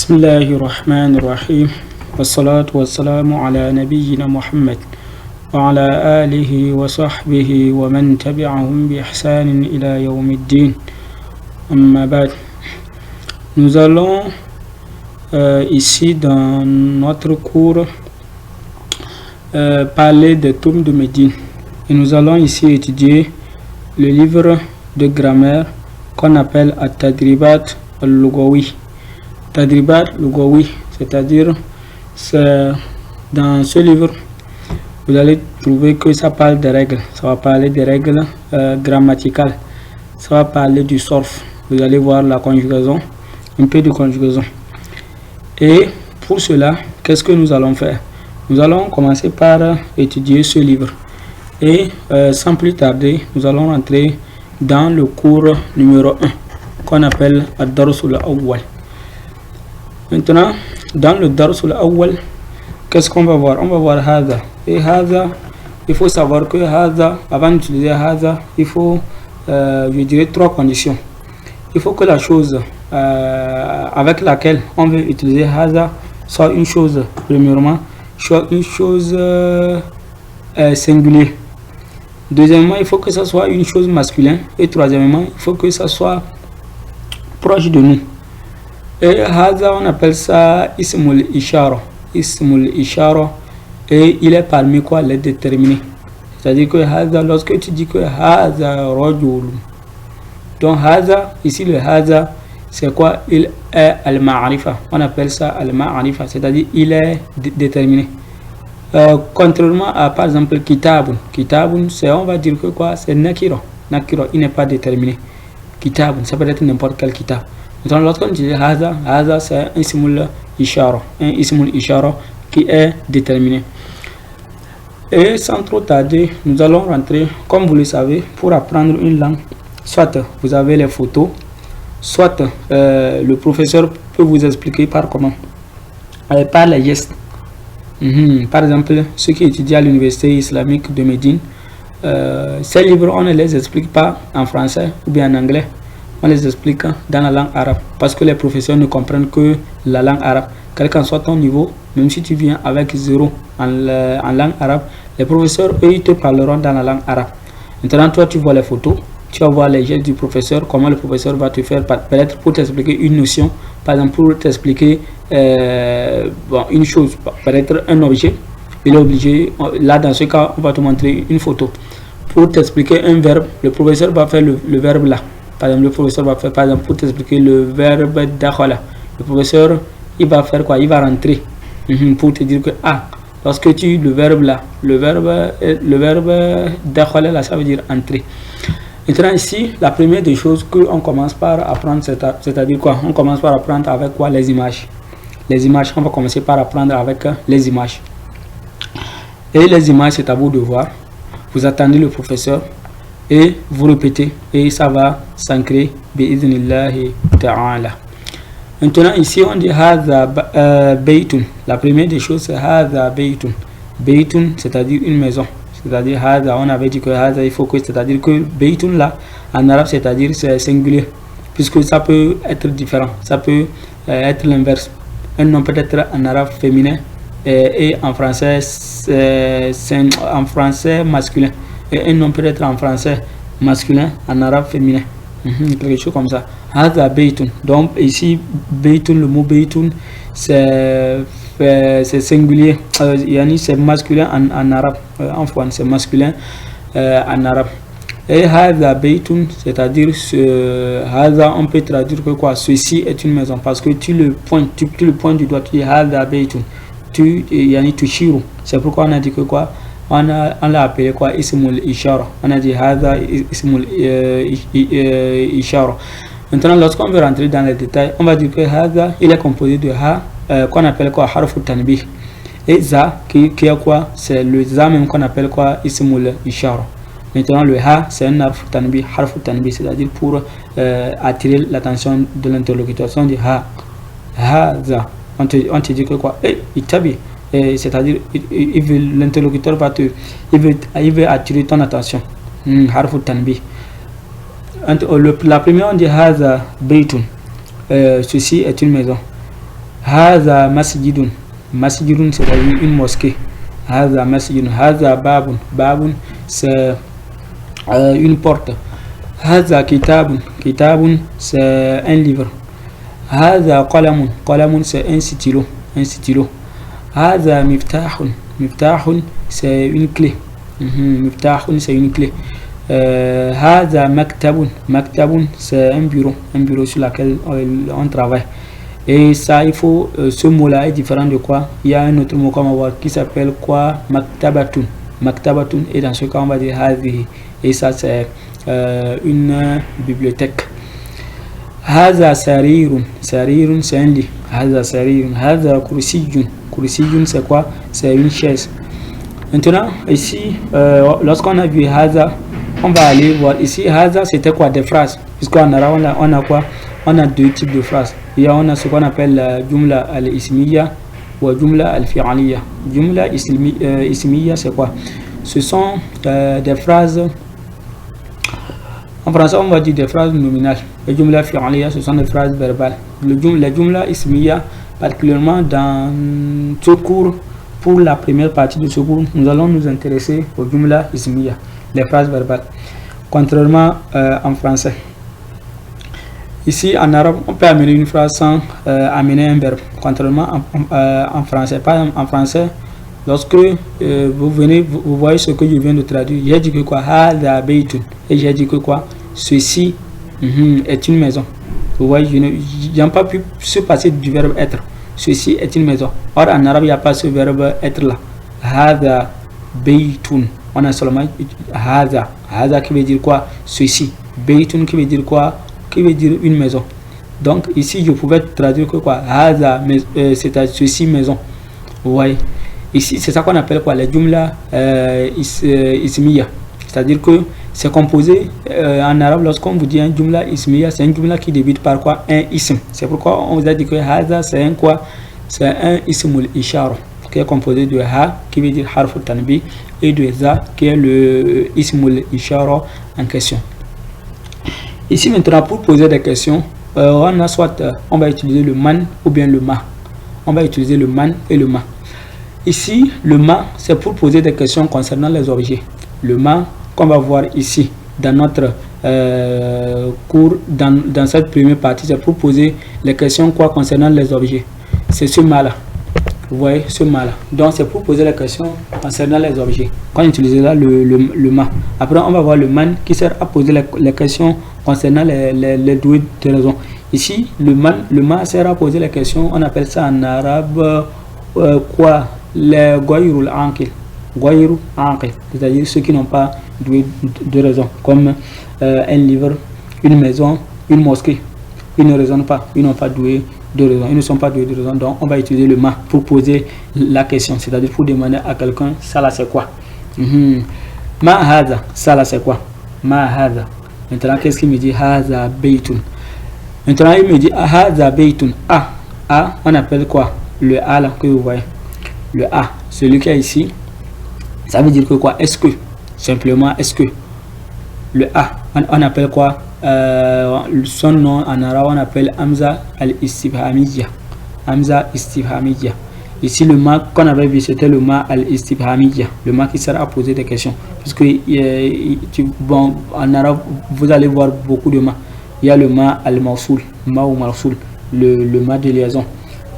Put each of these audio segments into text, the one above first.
بسم الله الرحمن الرحيم والصلاة والسلام على نبينا محمد وعلى آله وصحبه ومن تبعهم بإحسان إلى يوم الدين. أما بعد, nous allons ici dans notre cours parler des tombes de Médine, et nous allons ici étudier le livre de grammaire qu'on appelle At-Tadribat al-Lugawi. Tadribat al-Lugawi, c'est-à-dire dans ce livre vous allez trouver que ça parle des règles, ça va parler des règles grammaticales, ça va parler du surf, vous allez voir la conjugaison, un peu de conjugaison. Et pour cela, qu'est-ce que nous allons faire? Nous allons commencer par étudier ce livre, et sans plus tarder, nous allons rentrer dans le cours numéro 1 qu'on appelle Ad-Darsul Awwal. Maintenant, dans le Darsul Awwal, qu'est-ce qu'on va voir? On va voir Haza. Et Haza, il faut savoir que Haza, avant d'utiliser Haza, il faut, je dirais, 3 conditions. Il faut que la chose avec laquelle on veut utiliser Haza soit une chose, premièrement, soit une chose singulière. Deuxièmement, il faut que ça soit une chose masculine. Et troisièmement, il faut que ça soit proche de nous. Et Haza, on appelle ça Ismul Ishara. Ismul Ishara. Et il est parmi quoi? Les déterminés. C'est-à-dire que Haza, lorsque tu dis que Haza Rajul, donc Haza, ici le Haza, c'est quoi? Il est Al-Ma'arifa. On appelle ça Al-Ma'arifa, c'est-à-dire il est déterminé. Contrairement à, par exemple, Kitabun. Kitabun, c'est, on va dire que quoi? C'est Nakira. Nakira, il n'est pas déterminé. Kitabun, ça peut être n'importe quel kitab. Donc, lorsqu'on dit Haza, Haza, c'est un Ismul Ishara. Un Ismul Ishara qui est déterminé. Et sans trop tarder, nous allons rentrer, comme vous le savez, pour apprendre une langue. Soit vous avez les photos, soit le professeur peut vous expliquer par comment, par les gestes. Par exemple, ceux qui étudient à l'université islamique de Médine, ces livres, on ne les explique pas en français ou bien en anglais, on les explique dans la langue arabe, parce que les professeurs ne comprennent que la langue arabe. Quel qu'en soit ton niveau, même si tu viens avec 0 en langue arabe, les professeurs, eux, ils te parleront dans la langue arabe. Maintenant, toi, tu vois les photos, tu vas voir les gestes du professeur, comment le professeur va te faire, peut-être pour t'expliquer une notion, par exemple pour t'expliquer une chose, peut-être un objet, il est obligé, là dans ce cas, on va te montrer une photo. Pour t'expliquer un verbe, le professeur va faire le verbe là. Par exemple, le professeur va faire, par exemple, pour t'expliquer le verbe dakhala. Le professeur, il va faire quoi? Il va rentrer pour te dire que lorsque tu le verbe là, le verbe dakhala là, ça veut dire entrer. Maintenant ici, la première des choses qu'on commence par apprendre, c'est-à-dire quoi? On commence par apprendre avec quoi? Les images. Les images, on va commencer par apprendre avec les images. Et les images, c'est à vous de voir. Vous attendez le professeur et vous répétez, et ça va s'ancrer bi'idhnillahi ta'ala. Maintenant ici on dit Hadha Baytun. La première des choses c'est Hadha Baytun. Baytun, c'est-à-dire une maison. C'est-à-dire Hadha, on avait dit que Hadha, il faut que, c'est-à-dire que Baytun là, en arabe, c'est-à-dire c'est singulier, puisque ça peut être différent, ça peut être l'inverse. Un nom peut être en arabe féminin et en français masculin. Et un nom peut être en français masculin, en arabe féminin. Quelque chose comme ça. Hadha Baytun. Donc ici, Baytun, le mot Baytun, c'est singulier. C'est masculin en arabe. En français, c'est masculin en arabe. Et Hadha Baytun, c'est-à-dire Hadha, on peut traduire que quoi? Ceci est une maison. Parce que tu le pointes du doigt, tu dis Hadha Baytun. Tu shiru. C'est pourquoi on a dit que quoi? On l'a appelé quoi? Ismul Ishara. On a dit Hadha Ismul Ishara. Maintenant, lorsqu'on veut rentrer dans les détails, on va dire que Hadha, il est composé de Ha, qu'on appelle quoi? Harfu Tanbih. Et Za, qui est quoi? C'est le Za même qu'on appelle quoi? Ismul Ishara. Maintenant, le Ha, c'est un Harfu Tanbih, c'est-à-dire pour attirer l'attention de l'interlocuteur. On dit Ha, Hadha. On te dit que quoi? Itabi. C'est-à-dire l'interlocuteur il veut attirer ton attention. Harfu Tanbih. La première on dit Hadha Baytun, ceci est une maison. Haza masjidun. Masjidun, c'est-à-dire une mosquée. Haza masjidun. Haza babun. Babun, c'est une porte. Haza kitabun. Kitabun, c'est un livre. Haza qalamun. Qalamun, c'est un stylo. Un stylo. Haza miftahun. Miftahun, c'est une clé. Miftahun, c'est une clé. Haza maktabun. Maktabun, c'est un bureau sur lequel on travaille. Et ça, il faut, ce mot-là est différent de quoi? Il y a un autre mot qu'on va voir qui s'appelle quoi? Maktabatun. Maktabatun, et dans ce cas, on va dire hazihi. Et ça, c'est une bibliothèque. Haza sarirun. Sarirun, c'est un lit. Haza sarirun. Haza kursiyun. Kursiyun, c'est quoi? C'est une chaise. Maintenant, ici, lorsqu'on a vu haza, on va aller voir ici. Haza, c'était quoi? Des phrases. Puisqu'en arabe, on a quoi? On a deux types de phrases. On a ce qu'on appelle la jumla al-ismiya ou jumla al-fi'aliya. Jumla ismiya, c'est quoi? Ce sont des phrases, en français on va dire des phrases nominales. Les jumla fi'aliya, ce sont des phrases verbales. La jumla ismiya, particulièrement dans ce cours, pour la première partie de ce cours, nous allons nous intéresser aux jumla ismiya, les phrases verbales. Contrairement en français. Ici, en arabe, on peut amener une phrase sans amener un verbe. Contrairement en français. Par exemple, en français, lorsque vous venez, vous voyez ce que je viens de traduire. J'ai dit que quoi? Hada baytun. Et j'ai dit que quoi? Ceci est une maison. Vous voyez, je n'ai pas pu se passer du verbe être. Ceci est une maison. Or, en arabe, il n'y a pas ce verbe être là. Hada baytun. On a seulement hada. Hada qui veut dire quoi? Ceci. Baytun qui veut dire quoi? Qui veut dire une maison. Donc ici je pouvais traduire que quoi? Haza, c'est-à-dire ceci maison. Vous voyez, ici c'est ça qu'on appelle quoi? Les jumla ismiya. C'est-à-dire que c'est composé en arabe. Lorsqu'on vous dit un jumla ismiya, c'est un jumla qui débute par quoi? Un ism. C'est pourquoi on vous a dit que haza, c'est un quoi? C'est un ismul ishara qui est composé de ha qui veut dire harf tanbi et de za qui est le ismul ishara en question. Ici maintenant, pour poser des questions, on a soit on va utiliser le man ou bien le ma. On va utiliser le man et le ma. Ici, le ma, c'est pour poser des questions concernant les objets. Le ma, qu'on va voir ici dans notre cours, dans cette première partie, c'est pour poser les questions quoi concernant les objets. C'est ce ma là. Vous voyez, ce ma là. Donc c'est pour poser les questions concernant les objets. Quand on utilisera le ma. Après on va voir le man qui sert à poser les questions concernant les doués de raison. Ici le ma sert à poser les questions. On appelle ça en arabe quoi? Les goyrul ankil. Goyrul ankil, c'est-à-dire ceux qui n'ont pas doué de raison, comme un livre, une maison, une mosquée. Ils ne raisonnent pas, ils n'ont pas doué de raison, ils ne sont pas doués de raison. Donc on va utiliser le ma pour poser la question, c'est-à-dire pour demander à quelqu'un ça là c'est quoi. Ma haza, ça là c'est quoi? Ma haza. Maintenant qu'est-ce qu'il me dit? Haza baytun. Maintenant il me dit haza baytun. A on appelle quoi? Le a là que vous voyez, le a, celui qui est ici, ça veut dire que quoi? Est-ce que, simplement est-ce que. Le a on appelle quoi? Son nom en arabe on appelle Hamza al-Istifhamiyya. Hamza Istifhamiyya. Ici le ma qu'on avait vu c'était le ma al-Istifhamiyya, le ma qui sert à poser des questions. Puisque bon, en arabe vous allez voir beaucoup de ma. Il y a le ma al-Mawsoul, ma ou Mawsoul, le ma de liaison.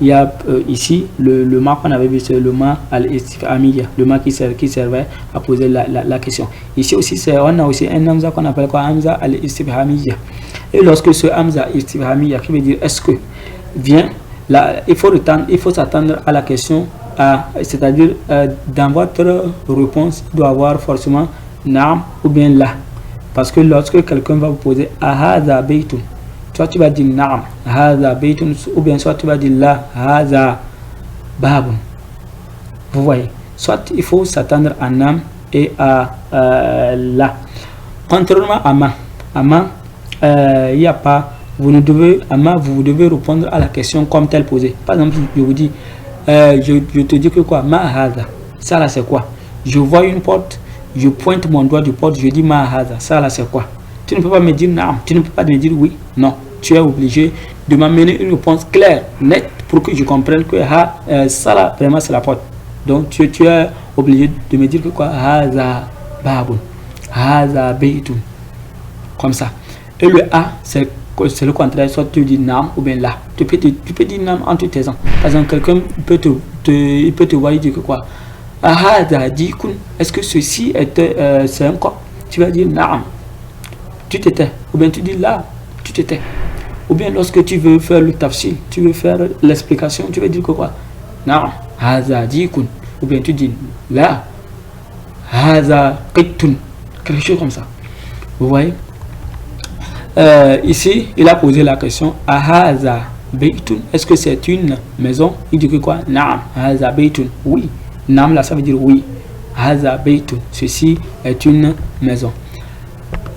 Il y a ici le ma qu'on avait vu c'est le ma al-Istifhamiyya, le ma qui servait à poser la question. Ici aussi on a aussi un Hamza qu'on appelle quoi? Hamza al-Istifhamiyya. Et lorsque ce Hamza al-Istifhamiyya qui veut dire est-ce que vient là, il faut s'attendre à la question c'est-à-dire dans votre réponse il doit avoir forcément naam ou bien la, parce que lorsque quelqu'un va vous poser hadha baytun, soit tu vas dire naam hadha baytun ou bien soit tu vas dire la hadha babun. Vous voyez, soit il faut s'attendre à naam et à la. Contrairement à ma, il n'y a pas, vous devez répondre à la question comme telle posée. Par exemple, je vous dis je te dis que quoi? Ma hadha, ça là c'est quoi? Je vois une porte, je pointe mon doigt du porte, je dis ma hadha, ça là c'est quoi? Tu ne peux pas me dire naam, tu ne peux pas me dire oui, non. tu es obligé de m'amener une réponse claire, nette, pour que je comprenne que ça là, vraiment c'est la porte. Donc tu es obligé de me dire que quoi, haza babun, haza baytun, comme ça. Et le a, c'est le contraire, soit tu dis nam ou bien là. Tu peux dire nam en tout temps. Par exemple, quelqu'un peut te voir et dire que quoi, haza dikun, est-ce que ceci c'est un quoi? Tu vas dire nam, tu t'étais, ou bien tu dis là, tu t'étais. Ou bien lorsque tu veux faire le tafsir, tu veux faire l'explication, tu veux dire que quoi? Naam, haza dikun. Ou bien tu dis là, haza qitun. Quelque chose comme ça. Vous voyez? Ici, il a posé la question, haza baytun. Est-ce que c'est une maison? Il dit que quoi? Naam, haza baytun. Oui. Naam là, ça veut dire oui. Haza baytun. Ceci est une maison.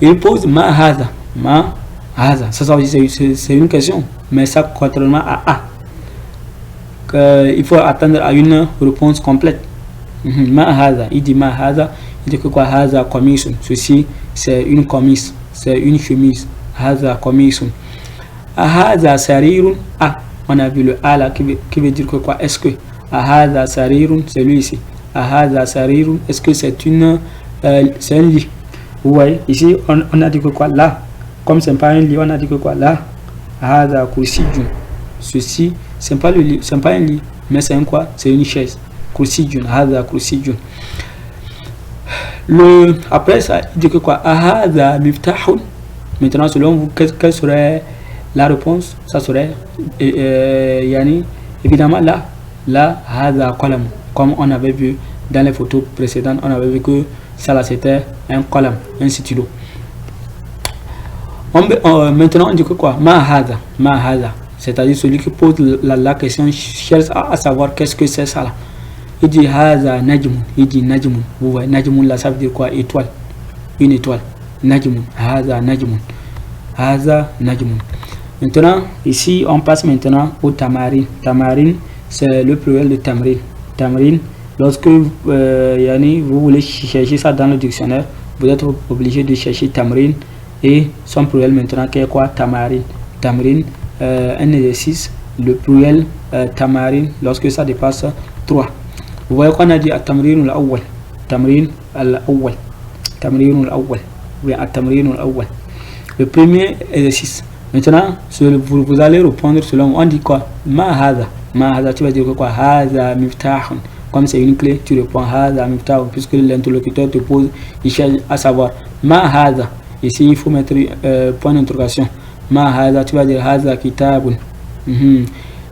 Il pose ma haza. Ma haza. Ça veut dire c'est une question. Mais ça, contrairement à a, il faut attendre à une réponse complète. Ma haza. Il dit ma haza. Il dit que quoi? Haza komisun. Ceci, c'est une comise. C'est une chemise. Haza komisun. Haza sarirun. Ah, on a vu le a là qui veut dire que quoi? Est-ce que haza sarirun, c'est lui ici. Haza sarirun. Est-ce que c'est c'est un lit? Vous voyez, ici, on a dit que quoi? Là, comme c'est pas un lit, on a dit que quoi? Là, haza kursijun. Ceci, c'est pas le lit, c'est pas un lit, mais c'est un quoi? C'est une chaise. Kursijun, haza kursijun. Après ça, il dit que quoi? Haza miftahun. Maintenant, selon vous, quelle serait la réponse? Ça serait, yani, évidemment, là, haza qalam. Comme on avait vu dans les photos précédentes, on avait vu que ça là c'était un qalam, un stylo. Maintenant, on dit que quoi? Ma haza. C'est-à-dire celui qui pose la question cherche à savoir qu'est-ce que c'est ça là. Il dit haza najmun. Il dit najmun. Vous voyez, najmun là, ça veut dire quoi? Étoile. Une étoile. Najmun. Haza najmun. Haza najmun. Maintenant, ici, on passe maintenant au tamarin. Tamarin, c'est le pluriel de tamrin. Tamrin, lorsque yani, vous voulez chercher ça dans le dictionnaire, vous êtes obligé de chercher tamrin et son pluriel maintenant qui est quoi? Tamarin. Tamrin, un exercice, le pluriel tamarin, lorsque ça dépasse 3. Vous voyez qu'on a dit at-tamrin al-awwal. Tamrin al-awwal. Tamrin al-awwal. Oui, at-tamrin al-awwal. Le premier exercice. Maintenant, vous allez répondre selon, on dit quoi? Ma haza. Ma haza, tu vas dire quoi? Haza miftahun. Comme c'est une clé, tu réponds haza miftahun, puisque l'interlocuteur te pose, il cherche à savoir. Ma haza. Ici, il faut mettre point d'interrogation. Ma haza, tu vas dire haza kitabun.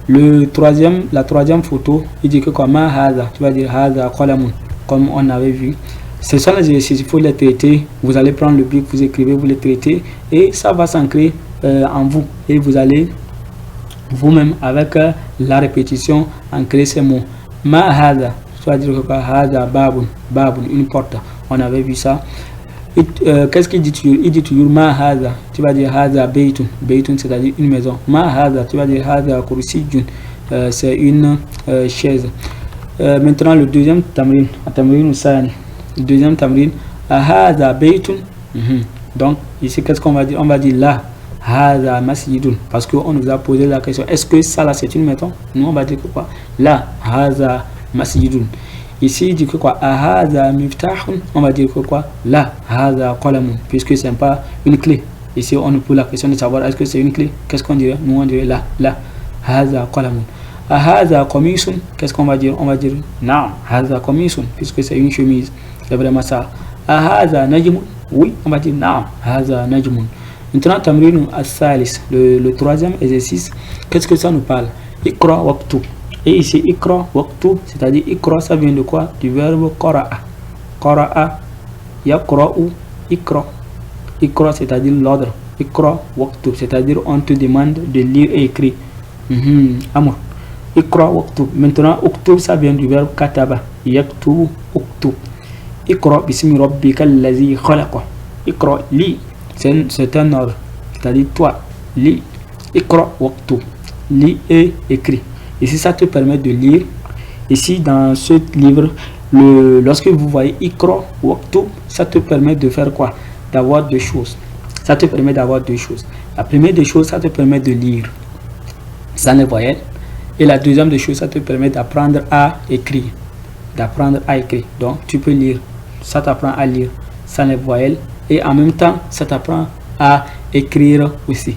La troisième photo, il dit que quoi? Ma haza, tu vas dire haza qalamun, comme on avait vu. Ce sont les exercices, il faut les traiter. Vous allez prendre le bic, vous écrivez, vous les traitez, et ça va s'ancrer en vous. Et vous allez vous-même, avec la répétition, ancrer ces mots. Ma haza, tu vas dire que quoi? Haza babun, babun, une porte. On avait vu ça. Qu'est-ce qu'il dit toujours? Il dit toujours ma haza, tu vas dire haza baytun. Baytun, c'est-à-dire une maison. Ma haza, tu vas dire haza kursijun, c'est une chaise. Maintenant, le deuxième tamrin, tamrin usani. Le deuxième tamrin, haza baytun. Donc, ici, qu'est-ce qu'on va dire? On va dire là, haza masjidun, parce qu'on nous a posé la question, est-ce que ça là c'est une maison? Nous, on va dire que quoi? Là, haza masjidun. Ici, il dit que quoi? Haza miftahun. On va dire que quoi? Là, haza qalamun, puisque c'est pas une clé. Ici, on nous pose la question de savoir est-ce que c'est une clé? Qu'est-ce qu'on dirait? Nous, on dirait là, haza qalamun. Haza komisun. Qu'est-ce qu'on va dire? On va dire naam, haza komisun, puisque c'est une chemise. C'est vraiment ça. Haza najmun. Oui, on va dire naam, haza najmun. Maintenant, tamrin as-salis, le troisième exercice. Qu'est-ce que ça nous parle? Iqra waqtu. Et ici, ikra waqtu, c'est-à-dire ikra, ça vient de quoi? Du verbe qara'a. Qara'a, yaqra'u, ikra. Ikra, c'est-à-dire l'ordre. Ikra waqtu, c'est-à-dire on te demande de lire et écrire. Amr. Ikra waqtu. Maintenant, uktub, ça vient du verbe kataba. Yaktubu, uktub. Ikra bismi rabbika allazi khalaqa. Ikra, lis. C'est un ordre. C'est-à-dire toi, lis. Ikra waqtu. Lis et écris. Ici, ça te permet de lire. Ici, dans ce livre, lorsque vous voyez Ikra waqtu, ça te permet de faire quoi? D'avoir deux choses. Ça te permet d'avoir deux choses. La première des choses, ça te permet de lire sans les voyelles. Et la deuxième des choses, ça te permet d'apprendre à écrire. Donc, tu peux lire. Ça t'apprend à lire sans les voyelles. Et en même temps, ça t'apprend à écrire aussi.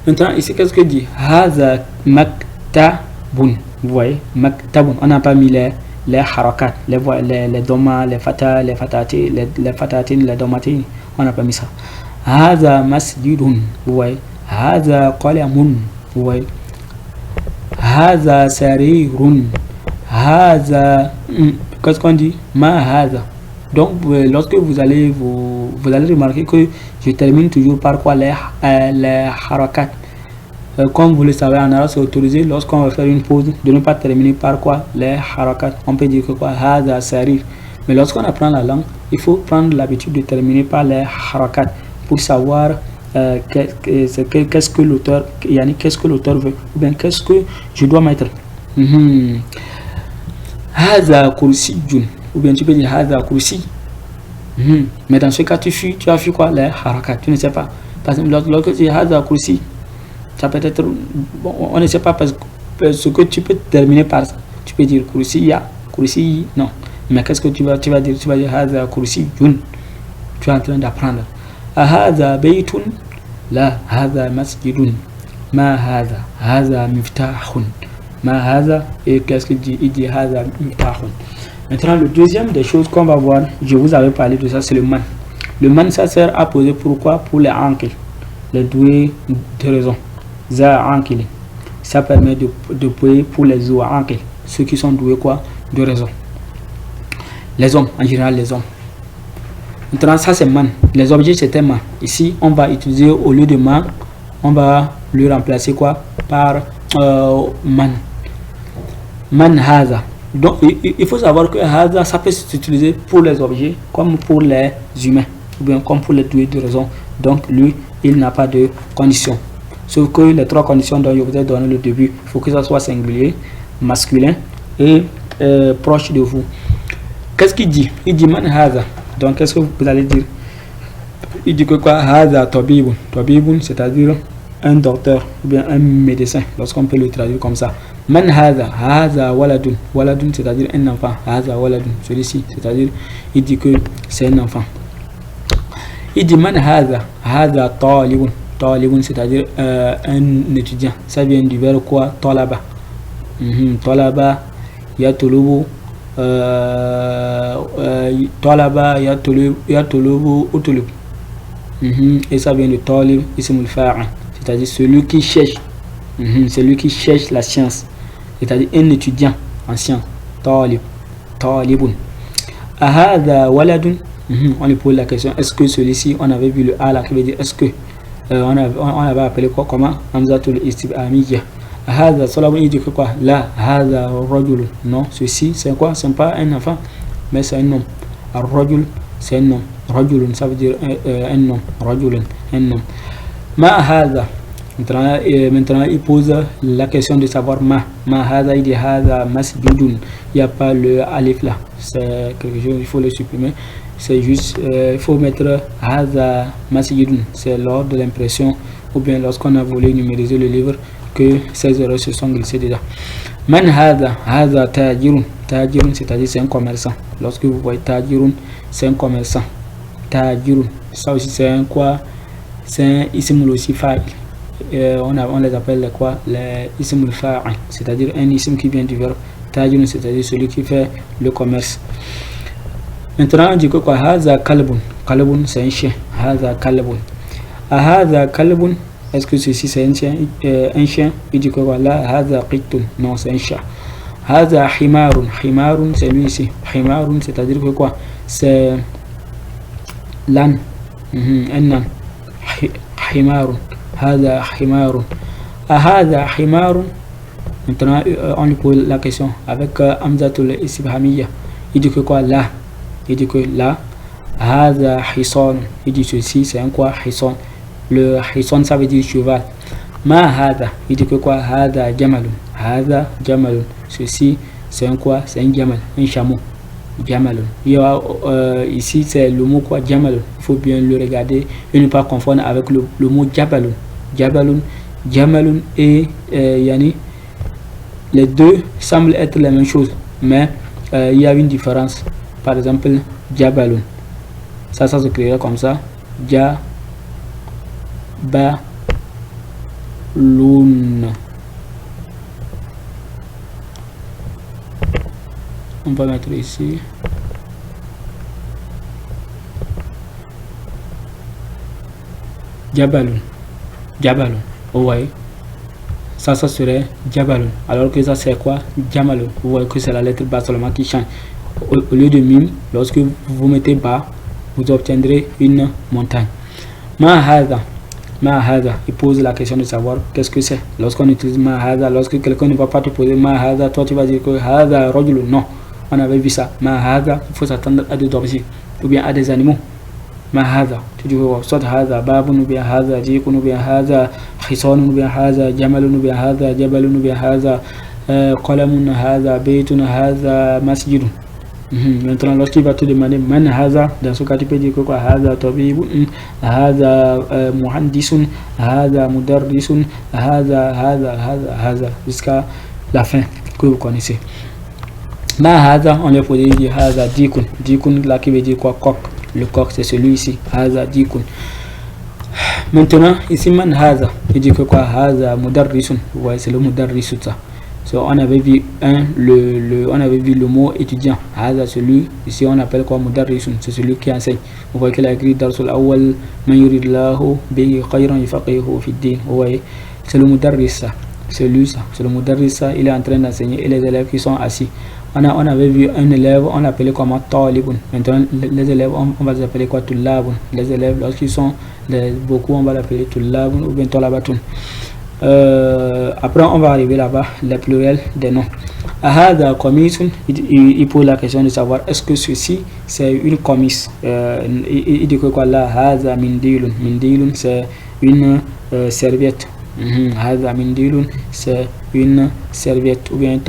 Maintenant, ici, qu'est-ce que dit? Haza maktabun. Vous voyez, maktabun. On n'a pas mis les harakat, les doma, les fata, les fatati, les fatatin, les domatin. On n'a pas mis ça. Haza masjidun. Vous voyez. Haza qalamun. Vous voyez. Haza sarirun. Haza. Qu'est-ce qu'on dit? Ma haza. Donc, lorsque vous allez remarquer que je termine toujours par quoi les harakat. Comme vous le savez, en arabe, c'est autorisé lorsqu'on va faire une pause de ne pas terminer par quoi les harakat. On peut dire que quoi? Haza sarir. Mais lorsqu'on apprend la langue, il faut prendre l'habitude de terminer par les harakat pour savoir qu'est-ce que l'auteur veut, ou bien qu'est-ce que je dois mettre. Haza kursiyun, ou bien tu peux dire haza kursi. Mais dans ce cas, tu as fait quoi? Les harakat, tu ne sais pas. Parce que lorsque tu dis haza kursi, ça peut être, bon, on ne sait pas parce que tu peux terminer par ça. Tu peux dire kursiya, kursi, non. Mais qu'est-ce que tu vas dire? Tu vas dire haza kursiyun. Tu es en train d'apprendre. Haza baytun, la haza masjidun. Ma haza miftahun. Ma haza, et qu'est-ce qu'il dit? Il dit haza miftahun. Maintenant, le deuxième des choses qu'on va voir, je vous avais parlé de ça, c'est le man. Le man, ça sert à poser pourquoi? Pour les ankles, les doués de raison. Za ankle. Ça permet de poser pour les ankles, ceux qui sont doués quoi? De raison. Les hommes, en général, les hommes. Maintenant, ça c'est man. Les objets c'était man. Ici, on va utiliser au lieu de man, on va le remplacer quoi? Par man. Man haza. Donc, il faut savoir que haza, ça peut s'utiliser pour les objets comme pour les humains, ou bien comme pour les doués de raison. Donc, lui, il n'a pas de condition. Sauf que les trois conditions dont je vous ai donné le début, il faut que ça soit singulier, masculin et proche de vous. Qu'est-ce qu'il dit? Il dit man haza. Donc, qu'est-ce que vous allez dire? Il dit que quoi? Haza tabibun. Tabibun, c'est-à-dire un docteur ou bien un médecin, lorsqu'on peut le traduire comme ça. Man haza. Haza waladun. Waladun, c'est-à-dire un enfant. Haza waladun. Celui-ci, c'est-à-dire, il dit que c'est un enfant. Il dit man haza. Haza talibun. Talibun, c'est-à-dire un étudiant. Ça vient du verbe quoi? Talaba. Talaba, yatulubu. Talaba, yatulubu, utulub. Et ça vient de talib, ismul fa'il, c'est-à-dire celui qui cherche. Celui qui cherche la science. C'est-à-dire un étudiant en science. Talib. Talibun. Ahada waladun. On lui pose la question, est-ce que celui-ci, on avait vu le ala qui veut dire est-ce que on avait appelé quoi? Comment? Hamzatul istibamiyya. Hada salabun, il dit que quoi? La hada rajul. Non, ceci c'est quoi? C'est pas un enfant, mais c'est un homme. Ar-rajul, c'est un homme. Rajulun, ça veut dire un homme. Rajulun, un homme. Ma hada. Maintenant, il pose la question de savoir ma. Ma hada, il dit hada masjidun. Il n'y a pas le alif là. C'est quelque chose, il faut le supprimer. C'est juste, il faut mettre hada masjidun. C'est lors de l'impression ou bien lorsqu'on a voulu numériser le livre que ces erreurs se sont glissées déjà. Man hada tajirun. Tajirun, c'est-à-dire c'est un commerçant. Lorsque vous voyez tajirun, c'est un commerçant. Tajirun, ça aussi c'est un quoi? C'est un ismul aussi fa'il. On les appelle quoi? Les ismul fa'il, c'est-à-dire un ism qui vient du verbe tajirun, c'est-à-dire celui qui fait le commerce. Maintenant on dit que quoi? Haza kalbun. Kalbun, c'est un chien. Haza kalbun. Haza kalbun. Est-ce que ceci c'est un chien? Il dit que voilà, haza qittun. Non, c'est un chat. Haza himarun. Himarun, c'est lui ici. Himarun, c'est-à-dire que quoi? C'est l'âne. Un âne. Himarun. Haza himarun. Haza himarun. Maintenant, on lui pose la question avec Hamzatul istibhamiyya. Il dit que quoi? Là. Il dit que là. Haza hisan. Il dit ceci, c'est un quoi? Hisan. Le hison, ça veut dire cheval. Ma hada, il dit que quoi? Hada jamalun. Hada jamalun. Ceci, c'est un quoi? C'est un jamal, un chameau. Jamalun. Il y a ici c'est le mot quoi, Jamalun. Il faut bien le regarder et ne pas confondre avec le mot Jabalun. Jabalun, Jamalun et Yani, les deux semblent être la même chose, mais il y a une différence. Par exemple, Jabalun, ça se créera comme ça, Jabalun. On va mettre ici Jabalun. Jabalun. Vous voyez, ça serait Jabalun. Alors que ça c'est quoi? Jamalun. Vous voyez que c'est la lettre bas seulement qui change. Au lieu de mime, lorsque vous mettez bas, vous obtiendrez une montagne. Mahada. Mahada. Il pose la question de savoir qu'est-ce que c'est. Lorsqu'on utilise Mahada, lorsque quelqu'un ne va pas te poser Mahada, toi tu vas dire que Hada Rajulun. Non. On avait vu ça. Mahada, il faut s'attendre à des objets ou bien à des animaux. Mahada, tu dis soit Hada Babun ou bien Hada Jikun ou bien Hada Khisan ou bien Hada Jamalun ou bien Hada Jabalun ou bien Hada Qalamun Hada Baytun Hada Masjidun. Maintenant, lorsqu'il va te demander Man Hada, dans ce cas tu peux dire quoi? Hada Tabibun, Hada Muhandisun, Hada Mudarrisun, Hada jusqu'à la fin que vous connaissez. Mahada, on lui peut dire Hada Dikun. Dikun là qui veut dire quoi? Coq. Le coq c'est celui-ci. Hada Dikun. Maintenant, ici Man Hada, il dit que quoi? Hada Mudarrisun. Vous voyez, c'est le Mudarrisun ça. So, on avait vu on avait vu le mot étudiant. Hada, celui, ici on appelle quoi? Mudarrisun, c'est celui qui enseigne. Vous voyez qu'il a écrit Darsul Awwal Man yuridillahu bihi khayran yufaqihuhu fi din. Vous voyez, c'est le Mudarris ça. C'est lui ça. C'est le Mudarris ça. Il est en train d'enseigner et les élèves qui sont assis. On avait vu un élève, on l'appelait comment? Talibun. Maintenant, les élèves, on va les appeler quoi? Tullabun. Les élèves, lorsqu'ils sont beaucoup, on va l'appeler Tullabun ou bien Talabatun. Après, on va arriver là-bas, les pluriels des noms. Ahada Komisun, il pose la question de savoir est-ce que ceci c'est une comise. Il dit que quoi là? Hada Mindilun. Mindilun, c'est une serviette. Hada Mindilun, c'est une serviette ou bien un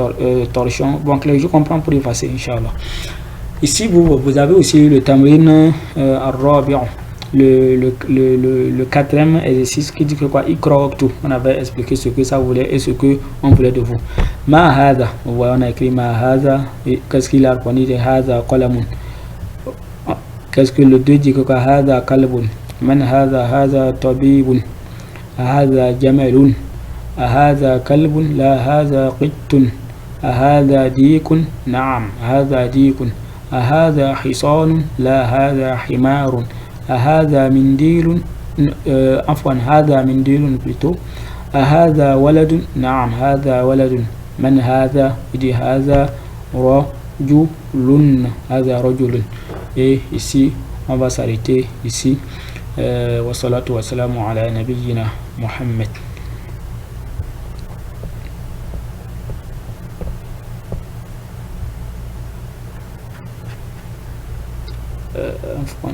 torchon. Bon, je comprends pour effacer, Inch'Allah. Ici, vous avez aussi le tamrin al-rabi'u, le quatrième exercice qui dit que quoi? Ikra'tu. On avait expliqué ce que ça voulait et ce que on voulait de vous. Ma hada, vous voyez, on a écrit ma hada. Qu'est-ce qu'il a répondu de hada qalamun? Qu'est-ce que le 2 dit que quoi? Hada kalbun. Man hada? Hada tabibun. هذا جمل هذا كلب لا هذا قط هذا ديك نعم هذا ديك هذا حصان لا هذا حمار هذا منديل عفوا هذا منديل plutôt هذا ولد نعم هذا ولد من هذا dit هذا رجل هذا رجل. Et ici on va s'arrêter ici. والصلاة والسلام على نبينا محمد. عفوا